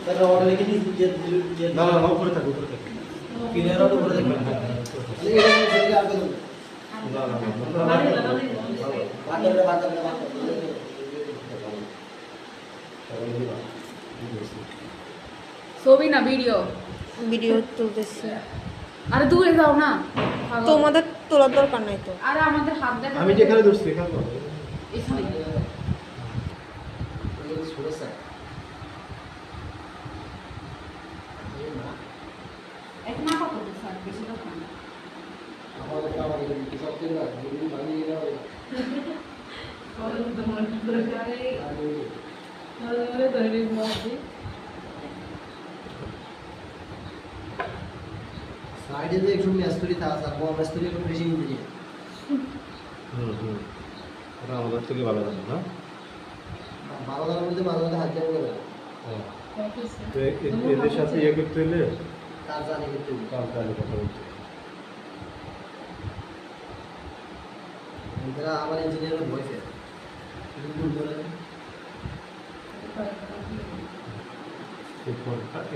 তাহলে অর্ডার লিখে দিই যে না না উপরে থাকো উপরে থাকো কিনার অর্ডার করে দেখবেন এটা কি সেটা আর করুন না না বাদ ছবি না ভিডিও ভিডিও তুলতেছি। আরে দূরে যাও না তোমাদের তোলার দরকার নাই তো। আরে আমাদের হাত দেখা আমি যেখানে ধরছি এখানে ধরো। এখানে ছোট স্যার এক না কত স্যার বেশি তো না আমাদের কি সব দিন না দিন বানিয়ে দাও साइड में एक में स्टोरी था सर वो स्टोरी को বেশি নিতে দিই ওটা আমাদের থেকে ভালো জানো না ভালো জানার মধ্যে মাঝে মাঝে হাত দেবো না তো এদের সাথে ইয়ে করতে হলে কাজ জানি কিন্তু কাজ জানি কথা বলতে এরা আমার ইঞ্জিনিয়ারের বয়ফ্রেন্ড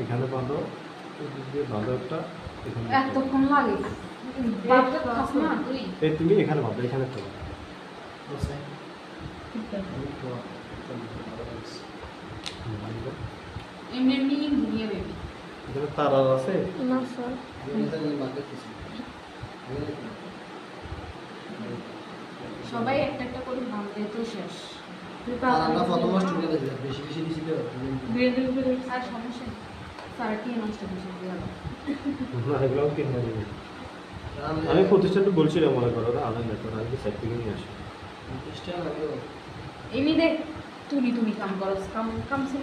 এখানে বাঁধো বাঁধো একটা এখানে এতক্ষণ লাগে বাপটা খাস না তুই এই তুমি এখানে বাঁধো এখানে তো এমনি এমনি ঘুরিয়ে দেবে এখানে তার আছে না স্যার, সবাই একটা একটা করে ভাঙতে তো শেষ আমরা প্রথম মাস ঢুকে গেছি বেশি বেশি দিছি তো আর সমস্যা নেই সারা কি নষ্ট করছে এগুলো কিনে দেবে আমি প্রতিষ্ঠানটা বলছিলাম মনে করো আলাদা করো আমি সাইড থেকে নিয়ে আসি এমনি দেখ তুমি কাম করো কাম ছিল